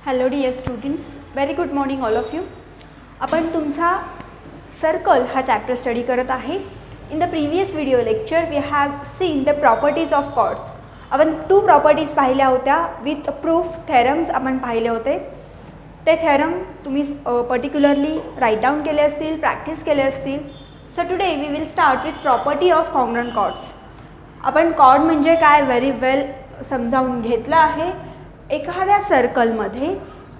Hello dear students, very good morning all of you. आपण तुमचा circle हा chapter study करत आहे. In the previous video lecture we have seen the properties of chords. आपण 2 properties पाहिल्या होत्या with proof theorems आपण पाहिले होते. ते थेरम तुम्ही पर्टिक्युलरली राईट डाऊन केले असतील, प्रॅक्टिस केले असतील. So today we will start with property of congruent chords. आपण कॉर्ड म्हणजे काय व्हेरी वेल समजावून घेतलं आहे. एखाद्या सर्कलमध्ये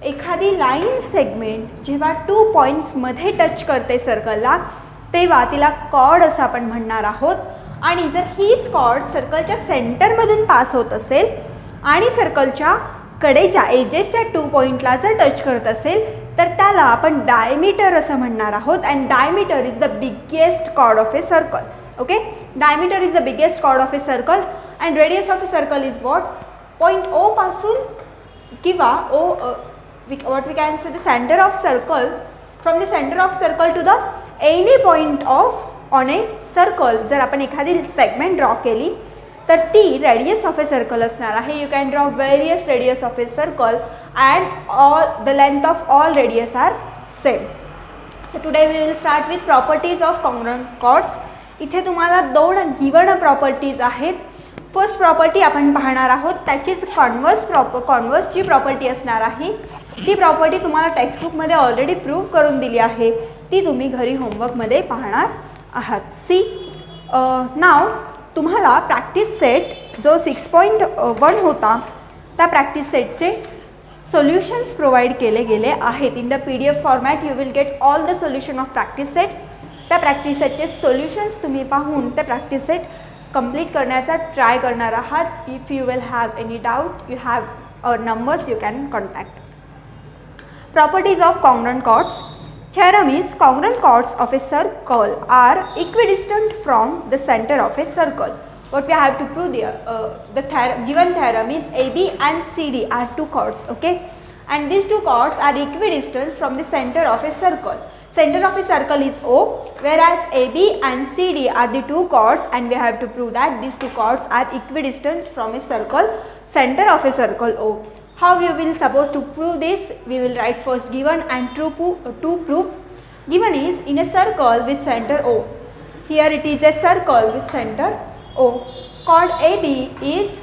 एखादी लाईन सेगमेंट जेव्हा 2 पॉईंट्समध्ये टच करते सर्कलला तेव्हा तिला कॉर्ड असं आपण म्हणणार आहोत. आणि जर हीच कॉर्ड सर्कलच्या सेंटरमधून पास होत असेल आणि सर्कलच्या कडेच्या एजेसच्या 2 पॉईंटला जर टच करत असेल तर त्याला आपण डायमीटर असं म्हणणार आहोत. And diameter is the biggest chord of a circle. Okay, diameter is the biggest chord of a circle and radius of a circle is what. Point O पासून किंवा ओ what we can say the center of circle, from the center of circle to the any point of on a circle. जर आपण एखादी segment draw केली तर ती radius of a circle असणार आहे. You can draw various radius of a circle and all the length of all radius are same. So today we will start with properties of congruent chords. इथे तुम्हाला 2 given properties आहेत. First property आपण पाहणार आहोत, त्याचीच converse जी property असणार आहे ती प्रॉपर्टी तुम्हाला टेक्स्टबुकमध्ये ऑलरेडी प्रूव्ह करून दिली आहे. ती तुम्ही घरी होमवर्कमध्ये पाहणार आहात. सी नाव तुम्हाला प्रॅक्टिस सेट जो 6.1 होता त्या प्रॅक्टिस सेटचे सोल्युशन्स प्रोव्हाइड केले गेले आहेत. In the PDF format you will get all the solution of practice set. त्या प्रॅक्टिस सेटचे सोल्युशन्स तुम्ही पाहून त्या प्रॅक्टिस सेट कंप्लीट करण्याचा ट्राय करणार आहात. If you will have any doubt you have our numbers you can contact. Properties of congruent chords. Theorem is congruent chords of a circle are equidistant from the center of a circle. What we have to prove there, given theorem is AB and CD are 2 chords, okay, and these 2 chords are equidistant from the center of a circle. Center of a circle is O, whereas AB and CD are the 2 chords, and we have to prove that these 2 chords are equidistant from a circle, center of a circle O. How you will supposed to prove this? We will write first given and to prove. Given is in a circle with center O. Here it is a circle with center O. Chord AB is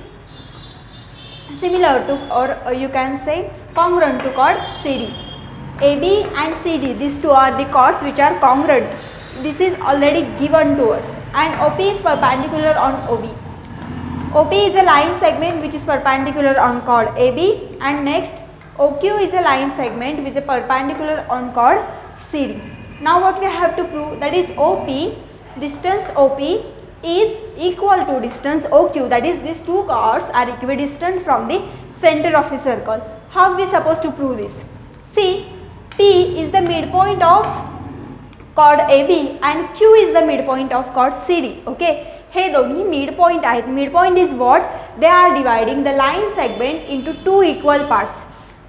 similar to, or you can say congruent to chord CD. AB and CD, these 2 are the chords which are congruent. This is already given to us. And OP is perpendicular on OB. OP is a line segment which is perpendicular on chord AB, and next OQ is a line segment which is perpendicular on chord CD. Now what we have to prove, that is OP, distance OP is equal to distance OQ, that is these 2 chords are equidistant from the center of a circle. How we supposed to prove this? See, P is the midpoint of chord AB and Q is the midpoint of chord CD. Okay, हे दोन्ही mid point आहेत. Mid point is what, they are dividing the line segment into 2 equal parts.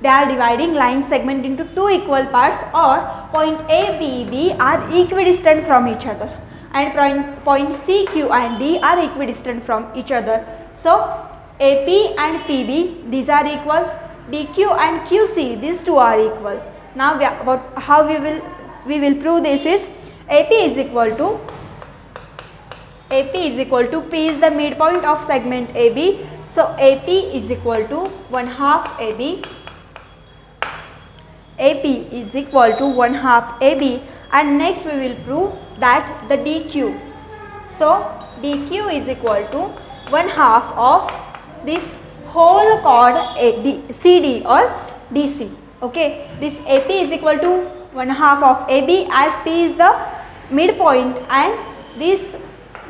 They are dividing line segment into 2 equal parts. और point A, B, B are equidistant from each other and point C, Q and D are equidistant from each other. So AP and PB, these are equal. DQ and QC, these 2 are equal. Now how we will prove this is AP is equal to P is the midpoint of segment AB. So AP is equal to 1/2 AB. AP is equal to 1/2 AB. And next we will prove that the DQ. So DQ is equal to 1/2 of this whole chord CD or DC. Okay, this AP is equal to 1/2 of AB as P is the midpoint, and this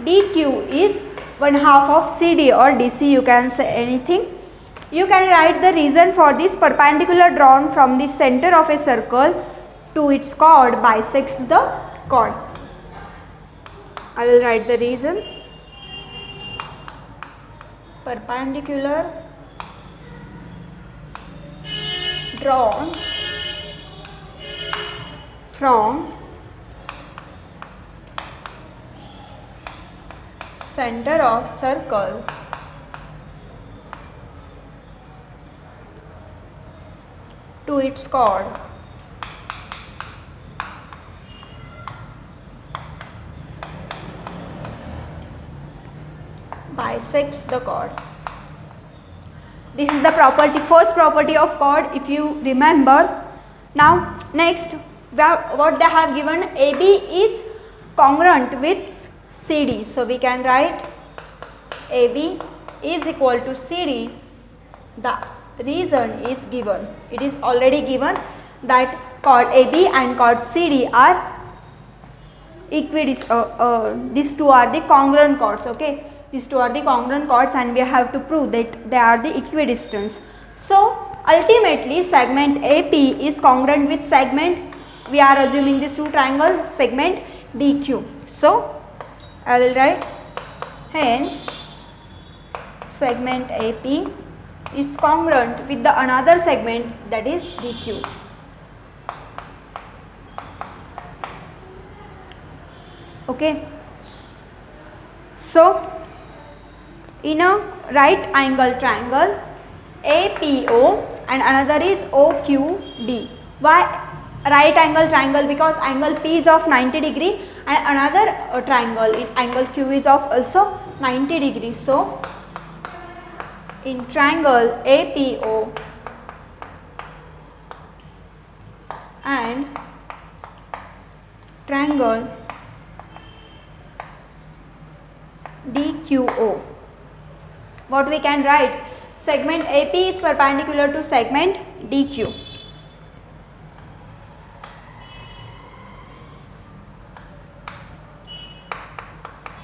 DQ is 1/2 of CD or DC. You can say anything. You can write the reason for this perpendicular drawn from the center of a circle to its chord bisects the chord. I will write the reason. Perpendicular drawn from center of circle to its chord. Bisects the chord. This is the property, first property of chord, if you remember. Now next, what they have given, AB is congruent with CD. So we can write AB is equal to CD. The reason is given. It is already given that chord AB and chord CD are equidistant. These two are the congruent chords. Okay, these two are the congruent chords, and we have to prove that they are the equidistant. So ultimately, segment AP is congruent with segment. We are assuming this two triangle segment DQ. So I will write, hence segment AP is congruent with the another segment, that is DQ. Okay. So in a right angle triangle, APO and another is OQD. Why right angle triangle? Because angle P is of 90 degree and another triangle in angle Q is of also 90 degrees. So in triangle APO and triangle DQO, what we can write? Segment AP is perpendicular to segment DQ.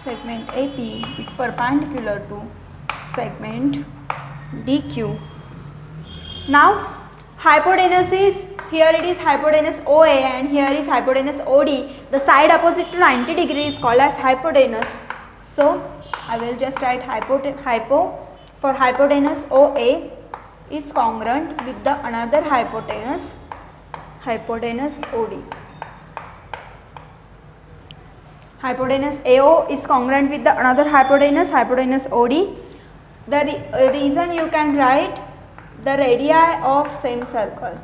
Segment AP is perpendicular to segment DQ. Now hypotenuse is, here it is hypotenuse OA and here is hypotenuse OD. The side opposite to 90 degree is called as hypotenuse. So I will just write hypo for hypotenuse OA is congruent with the another hypotenuse OD. Hypotenuse AO is congruent with the another hypotenuse OD. The reason you can write the radii of same circle,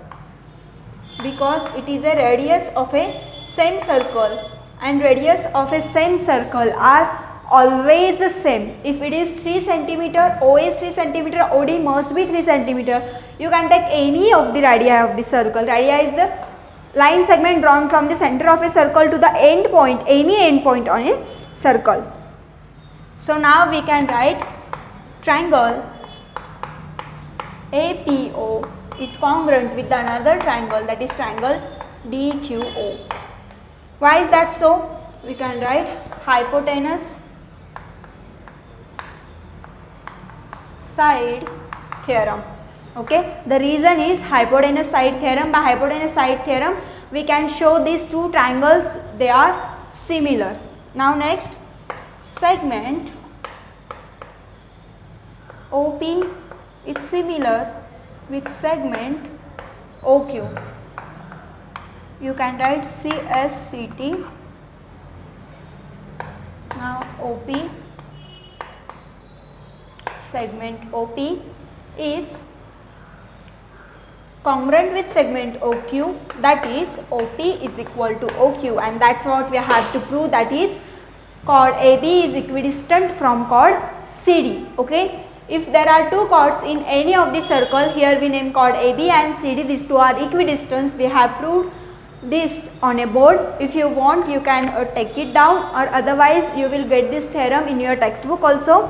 because it is a radius of a same circle, and radius of a same circle are always the same. If it is 3 cm, OA is 3 cm, OD must be 3 cm. You can take any of the radii of the circle. Radii is the line segment drawn from the center of a circle to the end point, any end point on a circle. So now we can write triangle APO is congruent with another triangle, that is triangle DQO. Why is that so? We can write hypotenuse side theorem. Okay, the reason is hypotenuse side theorem. By hypotenuse side theorem we can show these two triangles, they are similar. Now next, segment OP is similar with segment OQ. You can write CSCT. Now OP, segment OP is congruent with segment OQ, that is OP is equal to OQ, and that's what we have to prove, that is chord AB is equidistant from chord CD. Okay, if there are two chords in any of the circle, here we name chord AB and CD, these two are equidistant. We have proved this on a board. If you want, you can take it down, or otherwise you will get this theorem in your textbook also.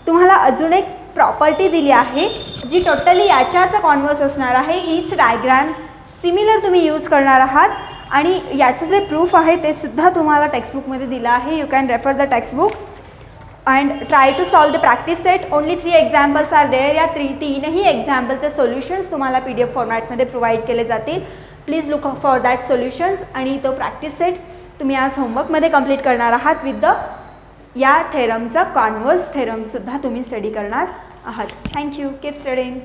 तुम्हाला अजून एक property दिली आहे जी totally याच्याचा converse असणार आहे. हीच diagram similar तुम्ही use करणार आहात आणि याचे जे प्रूफ आहे ते सुद्धा तुम्हाला टेक्स्टबुकमध्ये दिलं आहे. You can refer the textbook and try to solve the practice set. Only 3 examples are there. या तीनही एक्झाम्पलचे सोल्युशन्स तुम्हाला PDF फॉर्मॅटमध्ये प्रोव्हाइड केले जातील. Please look for that solutions. आणि तो प्रॅक्टिस सेट तुम्ही आज होमवर्कमध्ये कंप्लीट करणार आहात विथ द या थेरमचा कॉन्व्हर्स थेरमसुद्धा तुम्ही स्टडी करणार आहात. थँक्यू. Keep studying.